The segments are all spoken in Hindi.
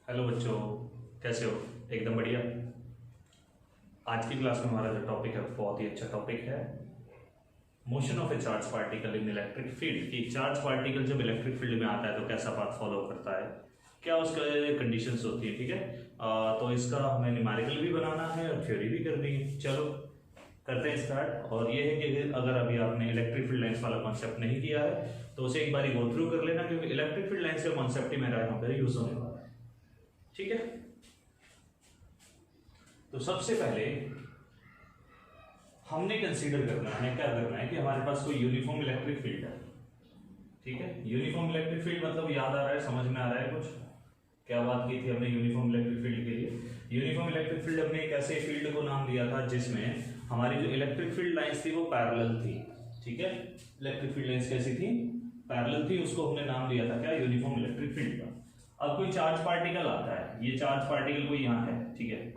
हेलो बच्चों, कैसे हो? एकदम बढ़िया। आज की क्लास में हमारा जो टॉपिक है बहुत ही अच्छा टॉपिक है, motion of A charge particle in electric field. कि चार्ज पार्टिकल जब इलेक्ट्रिक फील्ड में आता है तो कैसा पाथ फॉलो करता है, क्या उसके कंडीशंस होती है। ठीक है, तो इसका हमें न्यूमेरिकल भी बनाना है और थ्योरी भी करनी है। चलो करते हैं स्टार्ट। और ये है कि अगर अभी आपने इलेक्ट्रिक फील्ड लाइंस वाला कॉन्सेप्ट नहीं किया है तो उसे एक बार गो थ्रू कर लेना, क्योंकि इलेक्ट्रिक फील्ड लाइंस का कॉन्सेप्ट ही मेरा यहाँ पर यूज होने वाला है। ठीक है, तो सबसे पहले हमने कंसीडर करना है, क्या करना है कि हमारे पास कोई यूनिफॉर्म इलेक्ट्रिक फील्ड है। ठीक है, यूनिफॉर्म इलेक्ट्रिक फील्ड मतलब याद आ रहा है, समझ में आ रहा है कुछ? क्या बात की थी हमने यूनिफॉर्म इलेक्ट्रिक फील्ड के लिए? यूनिफॉर्म इलेक्ट्रिक फील्ड हमने एक ऐसे फील्ड को नाम दिया था जिसमें हमारी जो इलेक्ट्रिक फील्ड लाइंस थी वो पैरेलल थी। ठीक है, इलेक्ट्रिक फील्ड लाइंस कैसी थी? पैरेलल थी। उसको हमने नाम दिया था क्या? यूनिफॉर्म इलेक्ट्रिक फील्ड का। अब कोई चार्ज पार्टिकल आता है, ये चार्ज पार्टिकल कोई यहाँ है, ठीक है,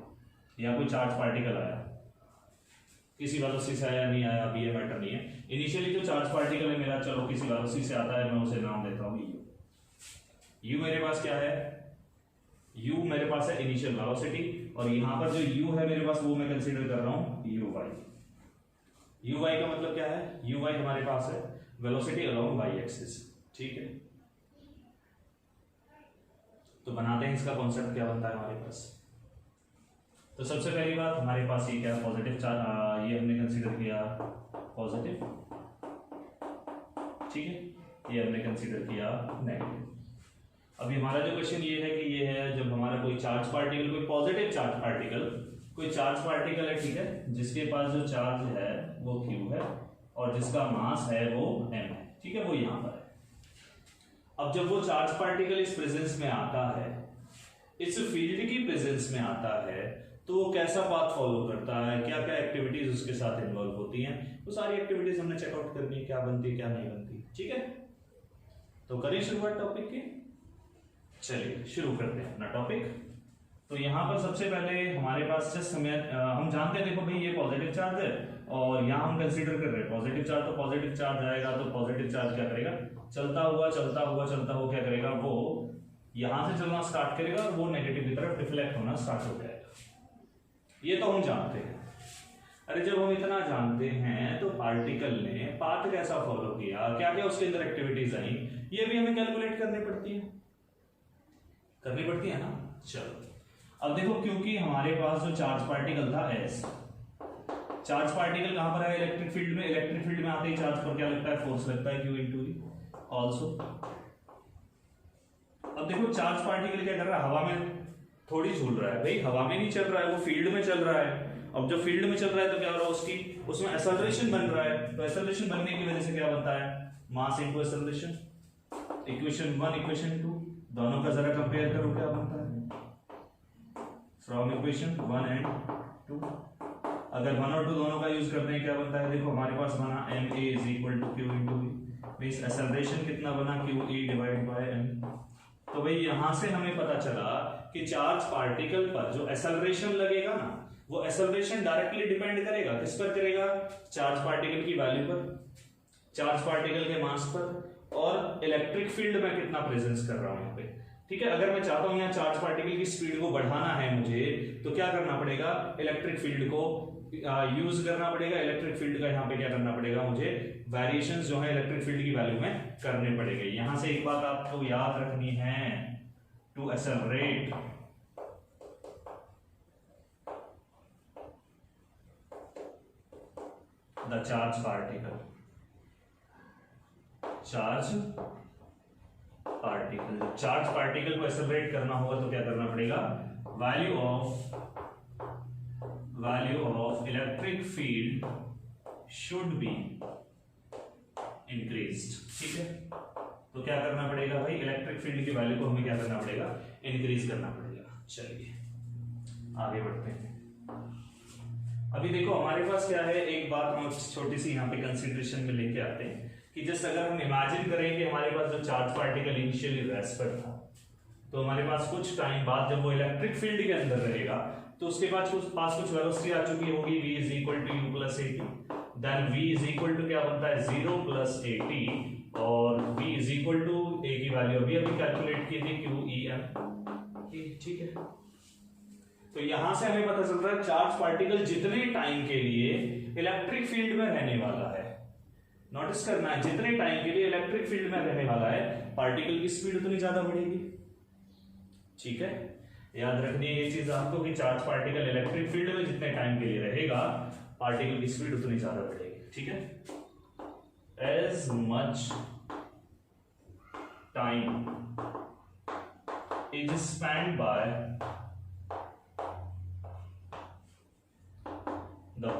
या कोई चार्ज पार्टिकल आया, किसी वेलोसिटी से आया नहीं आया अभी ये मैटर नहीं है। इनिशियली जो चार्ज पार्टिकल है मेरा, चलो किसी वेलोसिटी से आता है, मैं उसे नाम देता हूँ यू। यू मेरे पास क्या है? यू मेरे पास है इनिशियल वेलोसिटी, और यहां पर जो यू है मेरे पास वो मैं कंसीडर कर रहा हूं यू वाई। यू वाई का मतलब क्या है? यू वाई हमारे पास है वेलोसिटी अलोंग वाई एक्सिस। ठीक है, तो बनाते हैं इसका कॉन्सेप्ट क्या बनता है हमारे पास। तो सबसे पहली बात हमारे पास ये क्या है? पॉजिटिव चार्ज, ये हमने कंसीडर किया पॉजिटिव। ठीक है, ये हमने कंसीडर किया नेगेटिव। अभी हमारा जो क्वेश्चन ये है कि ये है जब हमारा कोई चार्ज पार्टिकल, कोई पॉजिटिव चार्ज पार्टिकल, कोई चार्ज पार्टिकल है, ठीक है, जिसके पास जो चार्ज है वो क्यू है और जिसका मास है वो एम है। ठीक है, वो यहां पर है। अब जब वो चार्ज पार्टिकल इस प्रेजेंस में आता है, इस फील्ड की प्रेजेंस में आता है, तो वो कैसा पाथ फॉलो करता है, क्या क्या एक्टिविटीज उसके साथ इन्वॉल्व होती हैं, वो सारी एक्टिविटीज हमने चेकआउट करनी है, क्या बनती है क्या नहीं बनती। ठीक है, तो करें शुरुआत टॉपिक की। चलिए शुरू करते हैं अपना टॉपिक। तो यहां पर सबसे पहले हमारे पास जस्ट हम जानते हैं, देखो भाई ये पॉजिटिव चार्ज है और यहां हम कंसीडर कर रहे हैं पॉजिटिव चार्ज, तो पॉजिटिव चार्ज आएगा तो पॉजिटिव चार्ज क्या करेगा? चलता हुआ क्या करेगा? वो यहां से चलना स्टार्ट करेगा और वो नेगेटिव की तरफ रिफ्लेक्ट होना स्टार्ट हो जाएगा। ये तो हम जानते हैं। अरे जब हम इतना जानते हैं तो पार्टिकल ने पाथ कैसा फॉलो किया, क्या क्या उसके अंदर एक्टिविटीज आई, ये भी हमें कैलकुलेट करनी पड़ती है ना। चलो अब देखो, क्योंकि हमारे पास जो चार्ज पार्टिकल था एस, चार्ज पार्टिकल कहां पर है? इलेक्ट्रिक फील्ड में। इलेक्ट्रिक फील्ड में आते ही चार्ज पर क्या लगता है? फोर्स लगता है, क्यू इनटू ई ऑल्सो। अब देखो चार्ज पार्टिकल क्या कर रहा है? हवा में थोड़ी झूल रहा है भाई, हवा में नहीं चल रहा है, वो फील्ड में चल रहा है। अब जब फील्ड में चल रहा है तो क्या हो रहा है? उसमें एक्सेलरेशन बन रहा है, तो एक्सेलरेशन बनने की वजह से क्या बनता है? Mass into acceleration. Equation 1 equation 2 दोनों का जरा कंपेयर करो, क्या बनता है? फ्रॉम इक्वेशन 1 एंड 2, अगर 1 और 2 दोनों का यूज करते हैं क्या बनता है? देखो हमारे पास बना M A is equal to Q into E, means acceleration कितना बना? Q E divide by M. तो भाई यहां से हमें पता चला कि चार्ज पार्टिकल पर जो एक्सेलरेशन लगेगा ना, वो एक्सेलरेशन डायरेक्टली डिपेंड करेगा, किस पर करेगा? चार्ज पार्टिकल की वैल्यू पर, चार्ज पार्टिकल के मास पर, और इलेक्ट्रिक फील्ड में कितना प्रेजेंस कर रहा हूं यहाँ पे। ठीक है, अगर मैं चाहता हूं यहाँ चार्ज पार्टिकल की स्पीड को बढ़ाना है मुझे, तो क्या करना पड़ेगा? इलेक्ट्रिक फील्ड को यूज करना पड़ेगा। इलेक्ट्रिक फील्ड का यहाँ पे क्या करना पड़ेगा? मुझे वेरिएशंस जो है इलेक्ट्रिक फील्ड की वैल्यू में करने पड़ेंगे। यहां से एक बात आपको याद रखनी है, to accelerate the charge particle, charge particle को एक्सेलरेट करना होगा तो क्या करना पड़ेगा? Value of electric field should be increased. ठीक है, तो क्या करना पड़ेगा भाई? इलेक्ट्रिक फील्ड की वैल्यू को हमें क्या करना पड़ेगा? इंक्रीज करना पड़ेगा। चलिए आगे बढ़ते हैं। अभी देखो हमारे पास क्या है, एक बात हम छोटी सी यहाँ पे कंसिडरेशन में लेके आते हैं कि जस्ट अगर हम इमेजिन करें कि हमारे पास जो चार्ज पार्टिकल इनिशियली रेस्ट पर था, तो हमारे पास कुछ टाइम बाद जब वो इलेक्ट्रिक फील्ड के अंदर रहेगा तो उसके पास कुछ वेलोसिटी आ चुकी होगी, v is equal to u plus at, then v is equal to क्या बनता है? 0 प्लस at, और v is equal to a की वैल्यू अभी कैलकुलेट की थी, q e m ठीक है, तो यहां से हमें पता चलता है चार्ज पार्टिकल जितने टाइम के लिए इलेक्ट्रिक फील्ड में रहने वाला है, नोटिस करना है, जितने टाइम के लिए इलेक्ट्रिक फील्ड में रहने वाला है पार्टिकल की स्पीड उतनी ज्यादा बढ़ेगी। ठीक है, याद रखनी है ये चीज आपको कि चार्ज पार्टिकल इलेक्ट्रिक फील्ड में जितने टाइम के लिए रहेगा पार्टिकल की स्पीड उतनी ज्यादा बढ़ेगी। ठीक है, as much time is spend by the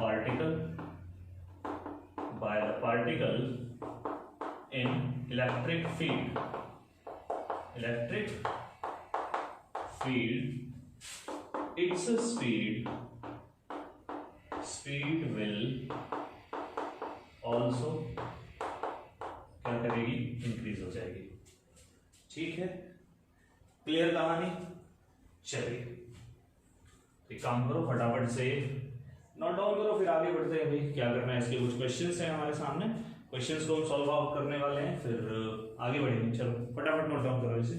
particle in electric field its speed will also क्या करेगी, इंक्रीज हो जाएगी। ठीक है, क्लियर कहानी। चलिए एक काम करो, फटाफट से नोट डाउन करो, फिर आगे बढ़ते हैं। भाई क्या करना है, इसके कुछ क्वेश्चंस हैं हमारे सामने, क्वेश्चंस को हम सॉल्व आउट करने वाले हैं, फिर आगे बढ़ेंगे। चलो फटाफट नोट डाउन करो इसे।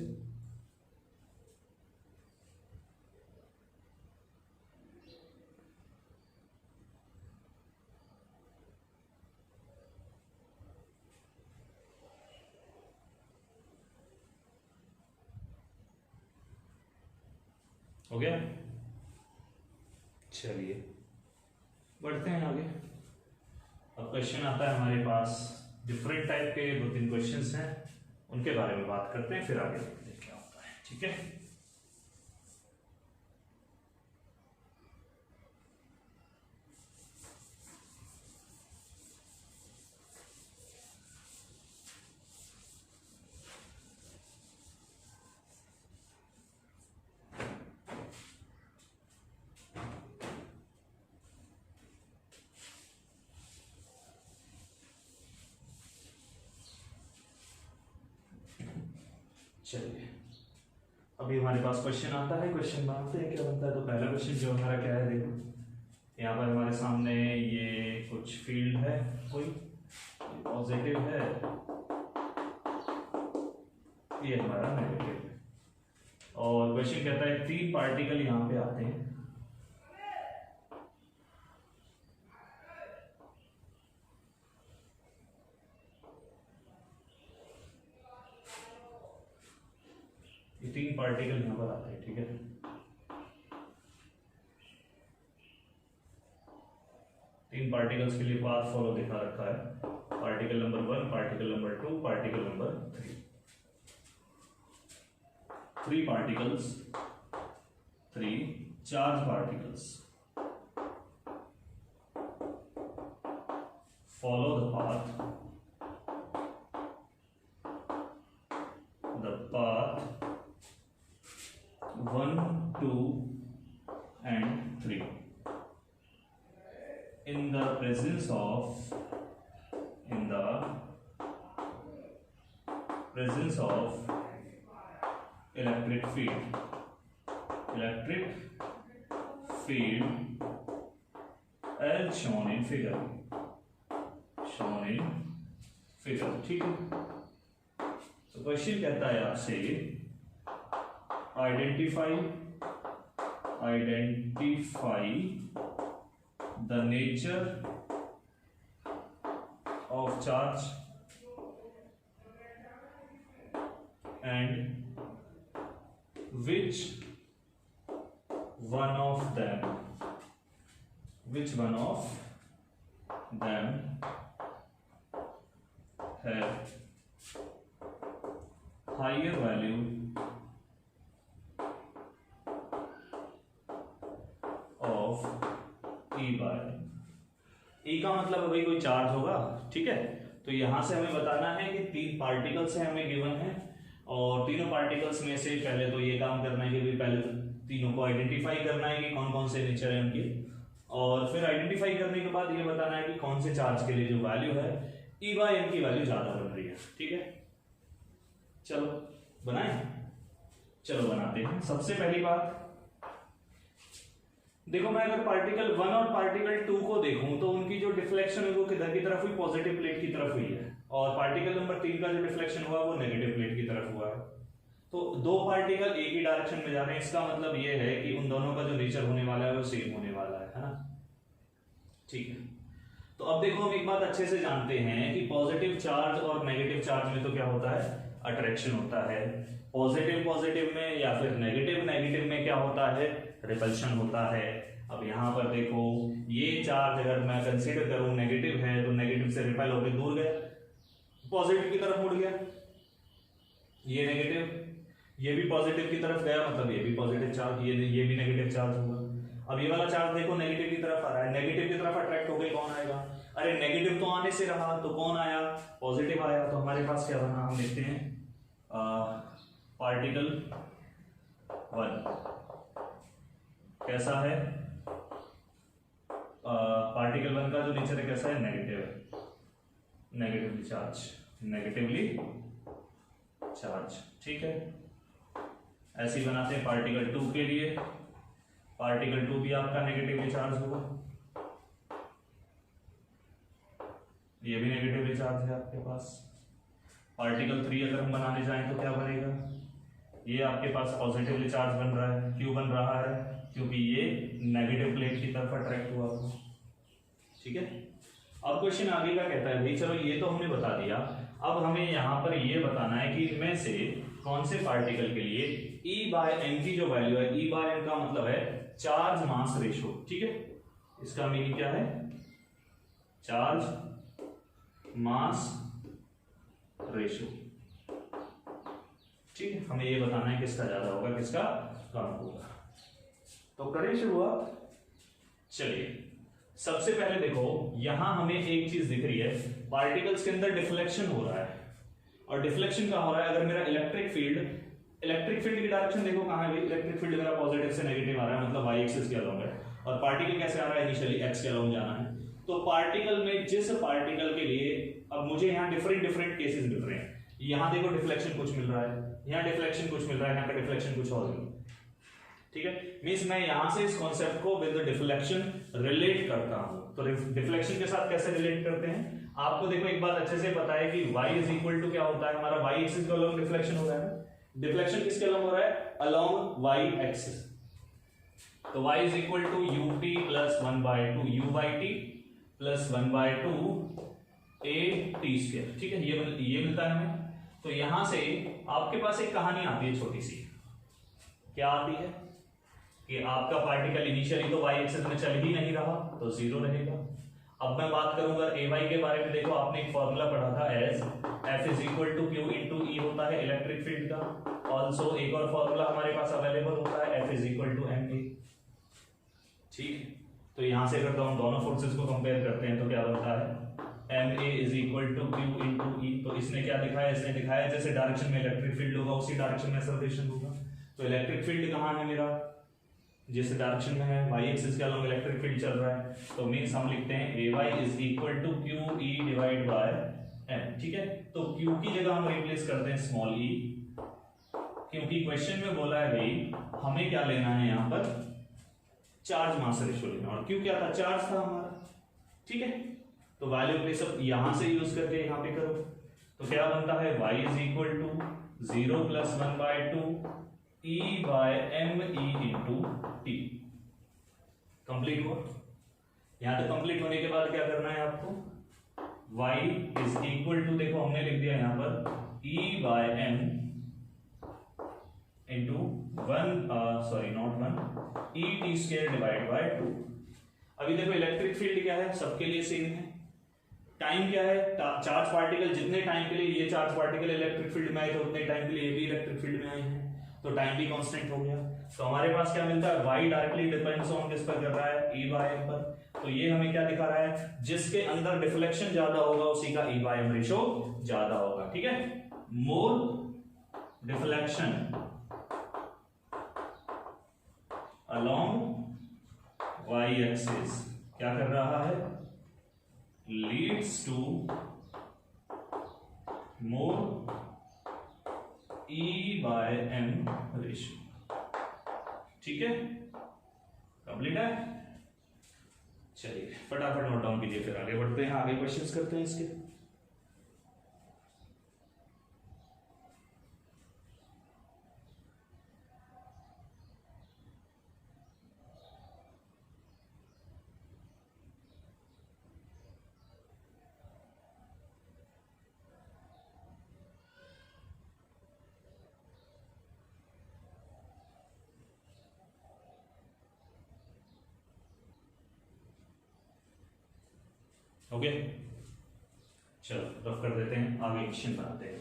हो गया, चलिए बढ़ते हैं आगे। अब क्वेश्चन आता है हमारे पास, डिफरेंट टाइप के 2-3 क्वेश्चंस हैं, उनके बारे में बात करते हैं, फिर आगे देखते हैं क्या होता है। ठीक है, चलिए अभी हमारे पास क्वेश्चन आता है, क्वेश्चन बनाते हैं क्या बनता है। तो पहला क्वेश्चन जो हमारा क्या है, देखो यहाँ पर हमारे सामने ये कुछ फील्ड है, कोई पॉजिटिव है, ये हमारा नेगेटिव है, और क्वेश्चन कहता है 3 पार्टिकल यहाँ पे आते हैं। ये 3 पार्टिकल यहां पर आते हैं। ठीक है, तीन पार्टिकल्स के लिए पाथ फॉलो दिखा रखा है, particle number 1, particle number 2, particle number 3। 3 particles, 3 charge particles follow the path 1, 2 and 3 in the presence of electric field as shown in figure। ठीक है, तो क्वेश्चन कहता है आपसे identify the nature of charge and which one of them have higher value of E by। E का मतलब है भाई कोई चार्ज होगा। ठीक है, तो यहां से हमें बताना है कि 3 पार्टिकल्स हैं हमें गिवन है, और तीनों पार्टिकल्स में से पहले तो ये काम करना है कि भाई पहले तो तीनों को आइडेंटिफाई करना है कि कौन कौन से नेचर है उनकी, और फिर आइडेंटिफाई करने के बाद ये बताना है कि कौन से चार्ज के लिए जो वैल्यू है E बाय M की वैल्यू ज्यादा बन रही है। ठीक है, चलो बनाएं, चलो बनाते हैं। सबसे पहली बात देखो, मैं अगर पार्टिकल 1 और पार्टिकल 2 को देखूं तो उनकी जो डिफ्लेक्शन है वो किधर की तरफ हुई, पॉजिटिव प्लेट की तरफ हुई है, और पार्टिकल नंबर 3 का जो डिफ्लेक्शन हुआ वो नेगेटिव प्लेट की तरफ हुआ है। तो दो पार्टिकल एक ही डायरेक्शन में जा रहे हैं, इसका मतलब ये है कि उन दोनों का जो नेचर होने वाला है वो सेम होने वाला है ना। ठीक है, तो अब देखो हम एक बात अच्छे से जानते हैं कि पॉजिटिव चार्ज और नेगेटिव चार्ज में तो क्या होता है, अट्रैक्शन होता है। पॉजिटिव पॉजिटिव में या फिर नेगेटिव नेगेटिव में क्या होता है, रिपल्शन होता है। अब यहां पर देखो ये चार्ज अगर मैं कंसीडर करूं नेगेटिव है तो नेगेटिव से रिपेल होकर दूर गया, पॉजिटिव की तरफ मुड़ गया। ये नेगेटिव, ये भी पॉजिटिव की तरफ गया, मतलब ये भी पॉजिटिव चार्ज, ये भी नेगेटिव चार्ज होगा। अब ये वाला चार्ज देखो नेगेटिव की तरफ आ रहा है, नेगेटिव की तरफ अट्रैक्ट हो गई, कौन आएगा, अरे नेगेटिव तो आने से रहा, तो कौन आया, पॉजिटिव आया। तो हमारे पास क्या बना, हम लिखते हैं पार्टिकल 1 कैसा है, पार्टिकल 1 का जो नेचर है कैसा है, नेगेटिव है, नेगेटिवली चार्ज, नेगेटिवली चार्ज। ठीक है, ऐसे ही बनाते हैं पार्टिकल 2 के लिए। पार्टिकल 2 भी आपका नेगेटिवली चार्ज होगा, ये भी नेगेटिवली चार्ज है आपके पास। पार्टिकल 3 अगर हम बनाने जाएं तो क्या बनेगा, ये आपके पास पॉजिटिवली चार्ज बन रहा है। क्यों बन रहा है, क्योंकि ये नेगेटिव प्लेट की तरफ अट्रैक्ट हुआ था। ठीक है, अब क्वेश्चन आगे का कहता है भाई, चलो ये तो हमने बता दिया, अब हमें यहां पर ये बताना है कि इनमें से कौन से पार्टिकल के लिए E/m की जो वैल्यू है, E/m का मतलब है चार्ज मास रेशो। ठीक है, इसका मीनिंग क्या है, चार्ज मास रेशो। ठीक है, हमें ये बताना है किसका ज्यादा होगा किसका कम होगा। तो करें शुरुआत। चलिए, सबसे पहले देखो यहां हमें एक चीज दिख रही है, पार्टिकल्स के अंदर डिफ्लेक्शन हो रहा है। और डिफ्लेक्शन कहां हो रहा है, अगर मेरा इलेक्ट्रिक फील्ड की डायरेक्शन देखो कहां है भाई, इलेक्ट्रिक फील्ड मेरा पॉजिटिव से नेगेटिव आ रहा है, मतलब वाई एक्सिस के अलोंग है, और पार्टिकल कैसे आ रहा है, इनिशियली एक्स के अलोंग जाना है। तो पार्टिकल में जिस पार्टिकल के लिए, अब मुझे यहाँ डिफरेंट केसेस मिल रहे हैं, यहाँ देखो डिफ्लेक्शन कुछ मिल रहा है, यहाँ डिफ्लेक्शन कुछ मिल रहा है, यहाँ का डिफ्लेक्शन कुछ और मिल रहा है। ठीक है, मींस मैं यहां से इस कॉन्सेप्ट को विद डिफ्लेक्शन रिलेट करता हूं। तो डिफ्लेक्शन के साथ कैसे रिलेट करते हैं, आपको देखो एक बात अच्छे से पता है कि y इज इक्वल टू क्या होता है, हमारा y एक्सिस के अलोंग डिफ्लेक्शन हो रहा है। डिफ्लेक्शन किसके अलोंग हो रहा है, अलोंग y एक्सिस। तो y is equal to ut plus 1/2 u/t plus 1/2 a t square. ठीक है, ये मिलता है हमें। तो यहां से आपके पास एक कहानी आती है छोटी सी, क्या आती है कि आपका पार्टिकल इनिशियली तो y एक्सिस में चल ही नहीं रहा, तो 0 रहेगा। अब मैं बात करूंगा ay के बारे में, देखो आपने एक फॉर्मूला पढ़ा था, as f is equal to q into E होता है इलेक्ट्रिक फील्ड का। ऑल्सो एक और फॉर्मूला हमारे पास अवेलेबल होता है, f is equal to ma। ठीक, तो यहां से अगर तो हम दोनों फोर्सेस को कंपेयर करते हैं तो क्या बनता है, ma is equal to q into E. तो इसने क्या दिखाया, इसने दिखाया जैसे डायरेक्शन में इलेक्ट्रिक फील्ड होगा उसी डायरेक्शन में एक्सेलरेशन होगा। तो इलेक्ट्रिक फील्ड कहां है मेरा, जिस डायरेक्शन में है, y एक्सिस के अलोंग इलेक्ट्रिक फील्ड चल रहा है। तो मींस हम लिखते हैं ay is equal to qe divide by m। ठीक है, तो q की जगह हम रिप्लेस करते हैं स्मॉल e, क्योंकि क्वेश्चन में बोला है भाई हमें क्या लेना है, यहाँ पर चार्ज मास रेशियो लेना, और q क्या था, चार्ज था हमारा। ठीक है, तो वैल्यू प्लेस अब यहां से यूज करके यहाँ पे करो, तो क्या बनता है, y is equal to 0 plus 1/2 E by M E into T. Complete हुआ। यहां तक कंप्लीट होने के बाद क्या करना है आपको, y इज इक्वल टू, देखो हमने लिख दिया यहां पर E by M into 1 E T square divide by 2। अभी देखो इलेक्ट्रिक फील्ड क्या है, सबके लिए सेम है। टाइम क्या है, चार्ज पार्टिकल जितने टाइम के लिए ये चार्ज पार्टिकल इलेक्ट्रिक फील्ड में आए थे उतने टाइम के लिए ये भी इलेक्ट्रिक फील्ड में आए हैं, तो टाइम भी कांस्टेंट हो गया। तो हमारे पास क्या मिलता है, y डायरेक्टली डिपेंड्स ऑन किस पर कर रहा है, e बाय m पर। तो ये हमें क्या दिखा रहा है, जिसके अंदर डिफ्लेक्शन ज्यादा होगा उसी का e बाय m रेशो ज्यादा होगा। ठीक है, more deflection along y axis क्या कर रहा है, leads to more E by m ratio. ठीक है, कंप्लीट है। चलिए फटाफट नोट डाउन कीजिए, फिर आगे बढ़ते हैं, आगे क्वेश्चंस करते हैं इसके। ओके, चलो रफ कर देते हैं, आगे क्वेश्चन बनाते हैं।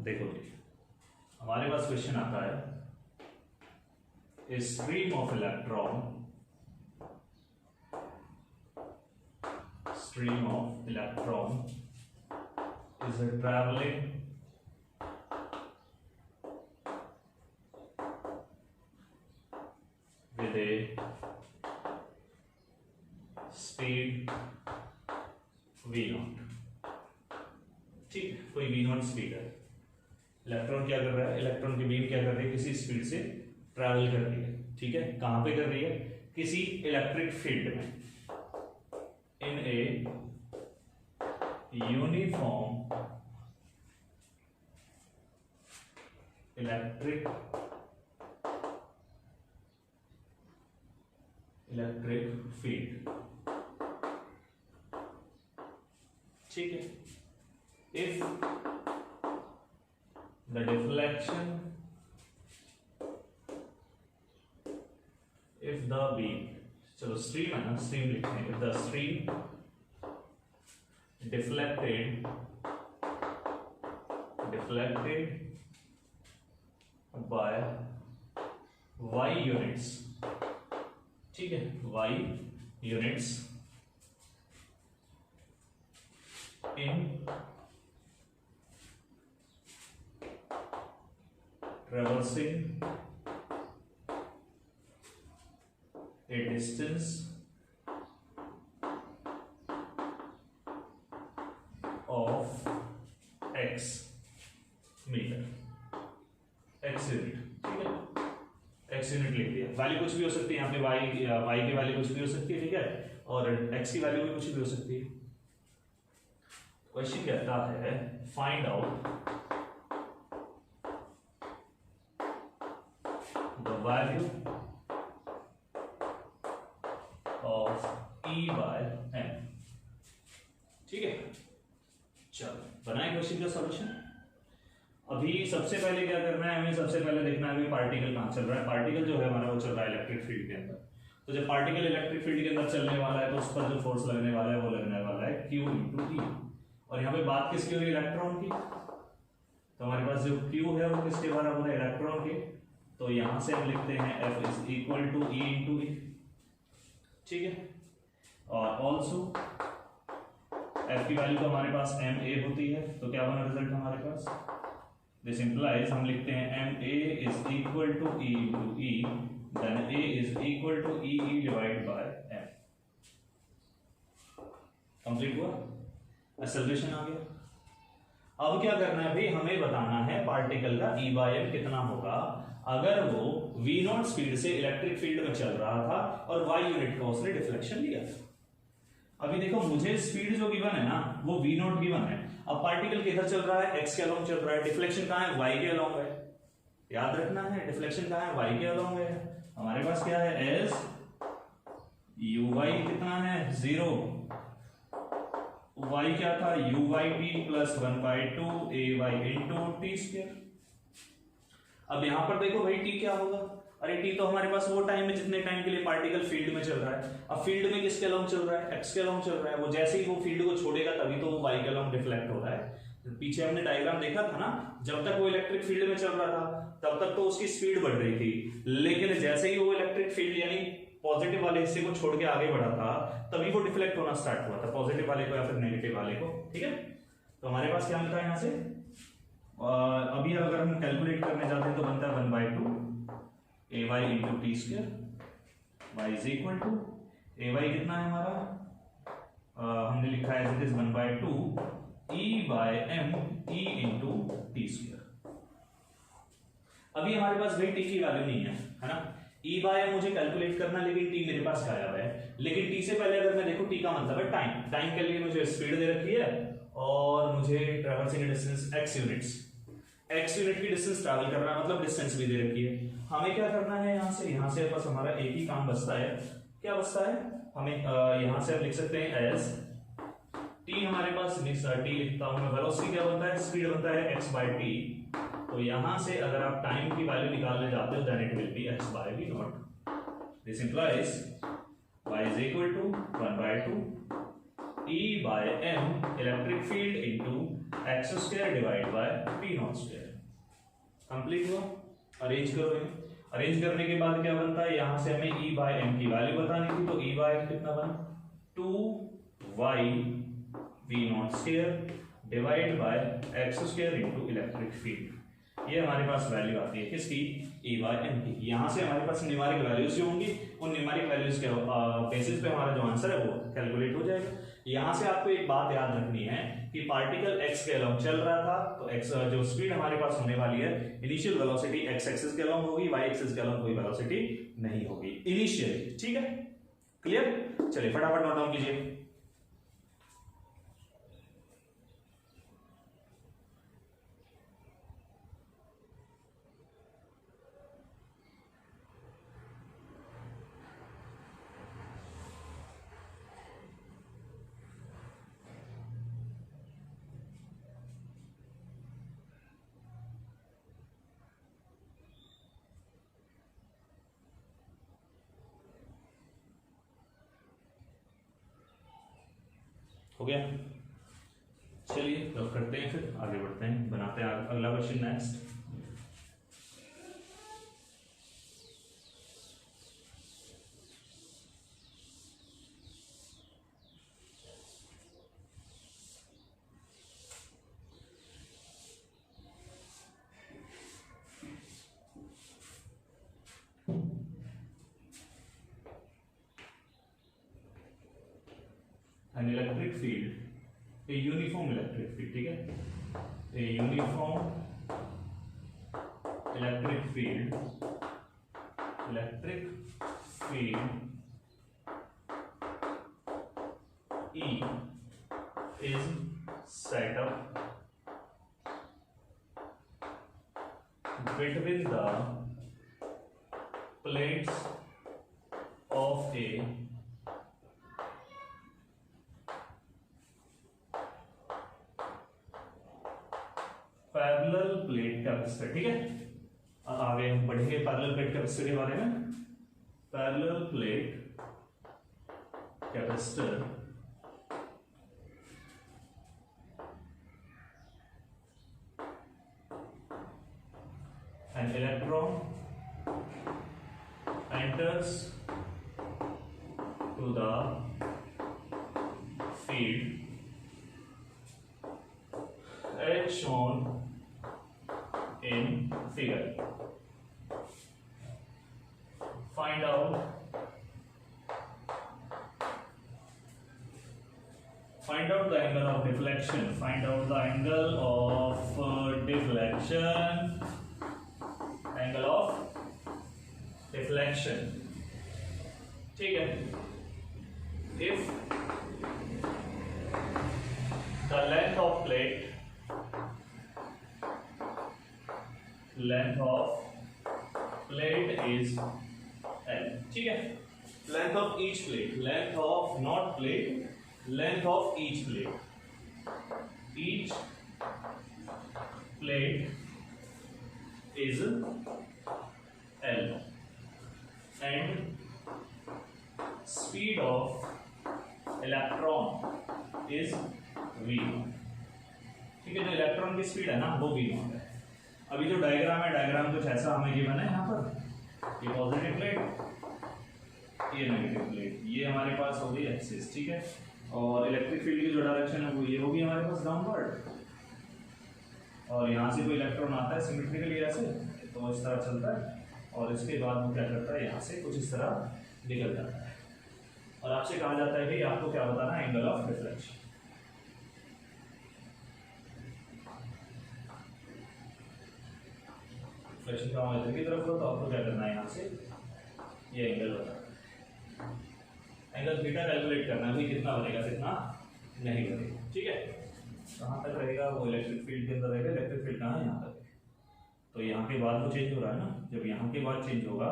देखो जी, हमारे पास क्वेश्चन आता है, a stream of electron is traveling with a speed v0। ठीक है, कोई v0 स्पीड है, इलेक्ट्रॉन क्या कर रहा है, इलेक्ट्रॉन की बीम क्या कर रही है, किसी स्पीड से ट्रैवल कर रही है। ठीक है, कहां पे कर रही है, किसी इलेक्ट्रिक फील्ड में, इन ए यूनिफॉर्म इलेक्ट्रिक फील्ड। ठीक है, if the deflection, if the beam, चलो स्ट्रीम है ना, स्ट्रीम लिखते हैं, if the stream deflected by y units, ठीक है, y units in traversing a distance of x meter, x unit. ठीक है, x यूनिट लिख दिया, वैल्यू कुछ भी हो सकती है यहाँ पे, y की वैल्यू कुछ भी हो सकती है। ठीक है, और x की वैल्यू भी कुछ भी हो सकती है। क्वेश्चन कहता है find out the value of E by m। ठीक है, चलो बनाए क्वेश्चन का सॉल्यूशन। अभी सबसे पहले क्या करना है, हमें सबसे पहले देखना है पार्टिकल कहाँ चल रहा है। पार्टिकल जो है हमारा वो चल रहा है इलेक्ट्रिक फील्ड के अंदर। तो जब पार्टिकल इलेक्ट्रिक फील्ड के अंदर चलने वाला है तो उस पर जो फोर्स लगने वाला है वो लगने वाला है Q इंटू E। और यहाँ पे बात किसकी हो रही है, इलेक्ट्रॉन की। तो हमारे पास जो Q है वो किसके बराबर है, इलेक्ट्रॉन के। तो यहाँ से हम लिखते हैं F is equal to E into E। ठीक है, और ऑल्सो F की वैल्यू तो हमारे पास MA होती है। तो क्या बना रिजल्ट हमारे पास, दिस इंप्लाइज हम लिखते हैं MA is equal to E into E, then A is equal to EE divide by M। Complete हुआ, एक्सेलरेशन आ गया। अब क्या करना है भाई, हमें बताना है पार्टिकल का E by M कितना होगा अगर वो v0 स्पीड से इलेक्ट्रिक फील्ड में चल रहा था और y यूनिट का उसने डिफ्लेक्शन लिया था। अभी देखो, मुझे स्पीड जो गिवन है ना वो v0 गिवन है। अब पार्टिकल किधर चल रहा है, x के अलोंग चल रहा है, डिफ्लेक्शन कहां है, y के अलोंग है। याद रखना है, डिफ्लेक्शन कहां है, y के अलोंग है। हमारे पास क्या है, एज uy कितना है 0, y क्या था uyt plus 1/2 ay into T square. अब यहां पर देखो भाई t क्या होगा, अरे t तो हमारे पास वो टाइम है जितने टाइम के लिए पार्टिकल फील्ड में चल रहा है। अब फील्ड में किसके अलोंग चल रहा है, x के अलोंग चल रहा है। वो जैसे ही वो फील्ड को छोड़ेगा तभी तो वो y के अलोंग डिफ्लेक्ट हो रहा है। पीछे हमने डायग्राम देखा था ना, जब तक वो इलेक्ट्रिक फील्ड में चल रहा था तब तक तो उसकी स्पीड बढ़ रही थी, लेकिन जैसे ही वो इलेक्ट्रिक फील्ड यानी पॉजिटिव वाले हिस्से को छोड़ के आगे बढ़ा था तभी वो डिफ्लेक्ट होना स्टार्ट हुआ था, पॉजिटिव वाले को या फिर नेगेटिव वाले को। ठीक है, तो हमारे पास क्या मिलता है यहाँ से, अभी अगर हम कैलकुलेट करने जाते हैं तो बनता है 1/2 ay into T square, y is equal to ay कितना है हमारा, हमने लिखा है it is 1/2 e by m e into T square. अभी हमारे पास भाई t की वैल्यू नहीं है ना, e by m मुझे कैलकुलेट करना, लेकिन t मेरे पास आया हुआ है। लेकिन t से पहले अगर मैं देखूं, t का मतलब है टाइम, टाइम के लिए मुझे स्पीड दे रखी है और मुझे traversing distance x units, x unit की डिस्टेंस ट्रैवल करना है, मतलब डिस्टेंस भी दे रखी है। हमें क्या करना है, यहाँ से बस हमारा एक ही काम बचता है। क्या बचता है हमें, यहाँ से हम लिख सकते हैं एज टी हमारे पास टी लिखता हूं मैं, वेलोसिटी क्या बनता है, स्पीड बनता है x बाय टी। तो यहां से अगर आप टाइम की वैल्यू निकालने जाते हो then it will be x by v naught. This implies y is equal to 1 by 2 E by m electric field into x square divide by p naught square. Complete हुआ। अरेंज करो इन्हें। अरेंज करने के बाद क्या बनता है, यहां से हमें E by m की वैल्यू बतानी थी, तो E by m कितना बना 2y v not square divide bye x square into electric field. ये हमारे पास वैल्यू आती है किसकी, E by m की। यहां से हमारे पास न्यूमेरिक वैल्यूज जो होंगी उन न्यूमेरिक वैल्यूज के बेसिस पे हमारा जो आंसर है वो कैलकुलेट हो जाएगा। यहां से आपको एक बात याद रखनी है कि पार्टिकल x के अलोंग चल रहा था, तो x जो स्पीड हमारे पास होने वाली है, इनिशियल वेलोसिटी x एक्सिस के अलोंग होगी, y एक्सिस के अलोंग कोई वेलोसिटी नहीं होगी इनिशियली। ठीक है, क्लियर। चलिए फटाफट नोट डाउन कीजिए। हो गया, चलिए तो करते हैं, फिर आगे बढ़ते हैं, बनाते हैं अगला question next. An electric field, a uniform electric field, ठीक है, a uniform electric field E is set up between the plates of a parallel plate capacitor. ठीक है, आगे हम पढ़ेंगे पैरेलल प्लेट कैपेसिटर के बारे में। Parallel plate capacitor an electron enters to the field as shown in figure. Find out the angle of deflection. Find out the angle of deflection. Angle of deflection. ठीक है, if the length of plate is L। ठीक है, length of each plate, length of not plate, length of each plate, each plate is L and speed of electron is V। ठीक है, जो इलेक्ट्रॉन की स्पीड है ना वो V नॉट है। अभी जो डायग्राम है, डायग्राम कुछ ऐसा हमें गिवन है यहाँ पर, ये पॉजिटिव प्लेट, ये नेगेटिव प्लेट, ये हमारे पास होगी एक्सिस। ठीक है, और इलेक्ट्रिक फील्ड की जो डायरेक्शन है वो ये होगी हमारे पास डाउनवर्ड, और यहाँ से कोई इलेक्ट्रॉन आता है सिमेट्रिकली ऐसे, तो इस तरह चलता है, और इसके बाद वो क्या करता है, यहाँ से कुछ इस तरह निकल जाता है, और आपसे कहा जाता है कि आपको क्या बताना है, एंगल ऑफ डिफ्लेक्शन। डिफ्लेक्शन का इधर की तरफ हो तो आपको क्या करना है, यहाँ से ये एंगल बताना है, एंगल थीटा कैलकुलेट करना है, भाई कितना बनेगा कितना नहीं बनेगा। ठीक है, कहाँ तक रहेगा वो इलेक्ट्रिक फील्ड के अंदर रहेगा, इलेक्ट्रिक फील्ड कहाँ है, यहाँ तक, तो यहाँ के बाद वो चेंज हो रहा है ना, जब यहाँ के बाद चेंज होगा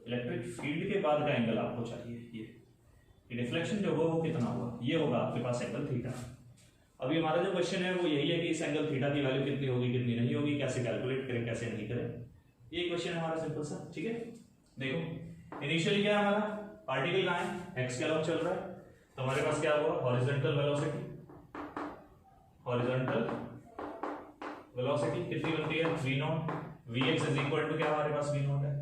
इलेक्ट्रिक फील्ड के बाद का एंगल आपको चाहिए, ये डिफ्लेक्शन जो होगा वो कितना होगा, ये होगा आपके पास एंगल थीटा। अभी हमारा जो क्वेश्चन है वो यही है कि इस एंगल थीटा की वैल्यू कितनी होगी कितनी नहीं होगी, कैसे कैलकुलेट करें कैसे नहीं करें, ये क्वेश्चन हमारा सिंपल सा। ठीक है, देखो इनिशियली क्या है हमारा पार्टिकल कहाँ है, एक्स के अलोंग चल रहा है, तो हमारे पास क्या हुआ हॉरिजॉन्टल वेलोसिटी, हॉरिजॉन्टल वेलोसिटी कितनी बनती है v naught, vx is equal to क्या हमारे पास v नॉट है।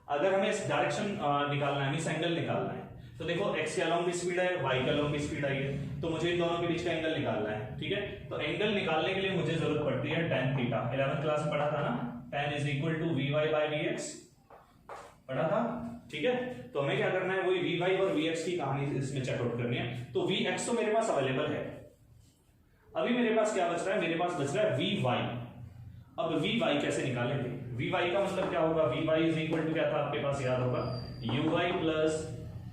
अगर हमें इस डायरेक्शन निकालना है, इस एंगल निकालना है, तो देखो x के अलोंग भी स्पीड है, y के अलोंग भी स्पीड आई है, तो मुझे इन दोनों के बीच का एंगल निकालना है। ठीक है, तो एंगल निकालने के लिए मुझे जरूरत पड़ती है tan थीटा, 11th क्लास में पढ़ा था ना, tan is equal to vy by vx पढ़ा था। ठीक है, तो हमें क्या करना है, वही vy और vx की कहानी इसमें चेकआउट करनी है। तो vx तो मेरे पास अवेलेबल है, अभी मेरे पास क्या बच रहा है, मेरे पास बच रहा है vy। अब vy कैसे निकालेंगे, vy का मतलब क्या होगा, vy इज इक्वल टू क्या था आपके पास याद होगा uy plus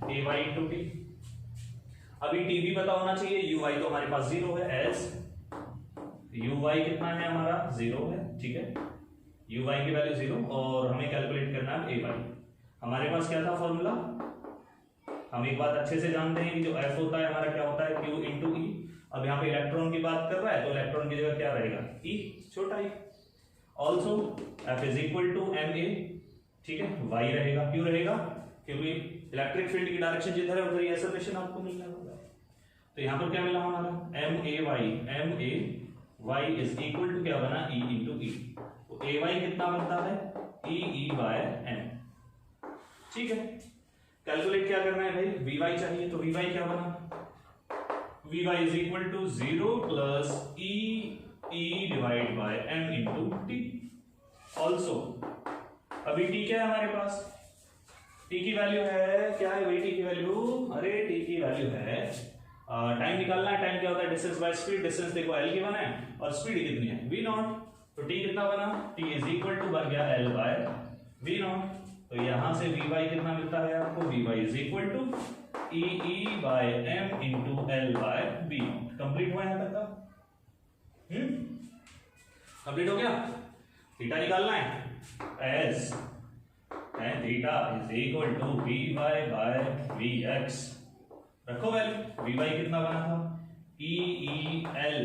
ay into t। अभी t भी पता होना चाहिए, uy तो हमारे पास 0 है, एज uy कितना है हमारा 0 है। ठीक है, uy की वैल्यू 0 और हमें कैलकुलेट करना है ay। हमारे पास क्या था फॉर्मूला, हम एक बात अच्छे से जानते हैं कि जो f होता है हमारा क्या होता है q इंटू e। अब यहाँ पे इलेक्ट्रॉन की बात कर रहा है तो इलेक्ट्रॉन की जगह क्या रहेगा e, छोटा e। Also f is equal to ma। ठीक है, y रहेगा, क्यों रहेगा, क्योंकि इलेक्ट्रिक फील्ड की डायरेक्शन जिधर है उधर ही एक्सेलरेशन आपको मिलने वाला है। तो यहाँ पर क्या मिला हमारा ma y is equal to क्या बना e इंटू e। तो ay कितना बनता है e बाय m। ठीक है, कैलकुलेट क्या करना है भाई, vy चाहिए, तो vy क्या बना, vy is equal to 0 plus e divide by m into t। Also अभी t क्या है हमारे पास, t की वैल्यू है क्या है भाई, t की वैल्यू, अरे t की वैल्यू है टाइम निकालना है, टाइम क्या होता है डिस्टेंस बाय स्पीड, डिस्टेंस देखो l की बना है और स्पीड कितनी है v नॉट, तो t कितना बना, t इज इक्वल टू बन गया l बाय v नॉट। तो यहां से vy कितना मिलता है आपको, vy is equal to e by m into l by v naught. Complete हुआ यहां तक का, कंप्लीट हो गया। थीटा निकालना है, as theta is equal to vy by vx, रखो वैल्यू, vy कितना बना था e l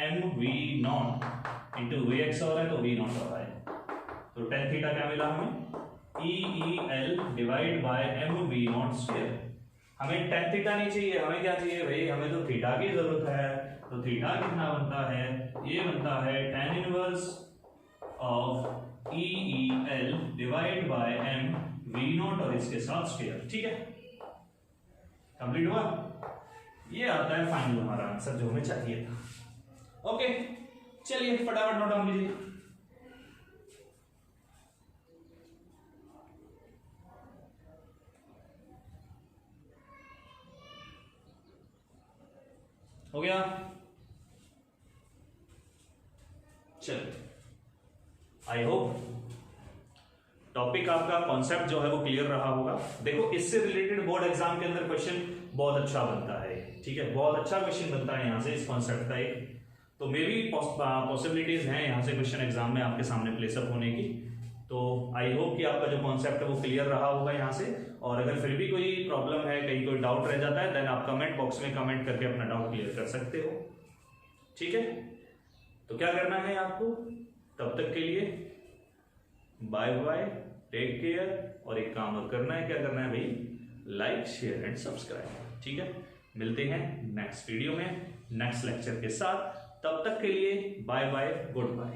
m v naught into vx हो रहा है तो v नॉट हो रहा है, तो tan थीटा क्या मिला हमें e l divide by m v not square. हमें tan थीटा नहीं चाहिए, हमें क्या चाहिए भाई, हमें तो थीटा की जरूरत है। तो थीटा कितना बनता है, ये बनता है tan inverse of e l divide by m v not और इसके साथ स्क्वायर। ठीक है, कंप्लीट हुआ, ये आता है फाइनल हमारा आंसर जो हमें चाहिए था। ओके, चलिए फटाफट नोट डाउन कीजिए। हो गया, चलिए आई होप टॉपिक आपका कॉन्सेप्ट जो है वो क्लियर रहा होगा। देखो इससे रिलेटेड बोर्ड एग्जाम के अंदर क्वेश्चन बहुत अच्छा बनता है। ठीक है, बहुत अच्छा क्वेश्चन बनता है यहाँ से इस कॉन्सेप्ट का एक, तो मे भी पॉसिबिलिटीज हैं यहाँ से क्वेश्चन एग्जाम में आपके सामने प्लेसअप होने की। तो आई होप कि आपका जो कॉन्सेप्ट है वो क्लियर रहा होगा यहाँ से, और अगर फिर भी कोई प्रॉब्लम है, कहीं कोई डाउट रह जाता है, देन आप कमेंट बॉक्स में कमेंट करके अपना डाउट क्लियर कर सकते हो। ठीक है, तो क्या करना है आपको, तब तक के लिए बाय बाय, टेक केयर, और एक काम और करना है, क्या करना है भाई, लाइक शेयर एंड सब्सक्राइब। ठीक है, मिलते हैं नेक्स्ट वीडियो में नेक्स्ट लेक्चर के साथ, तब तक के लिए बाय बाय, गुड बाय।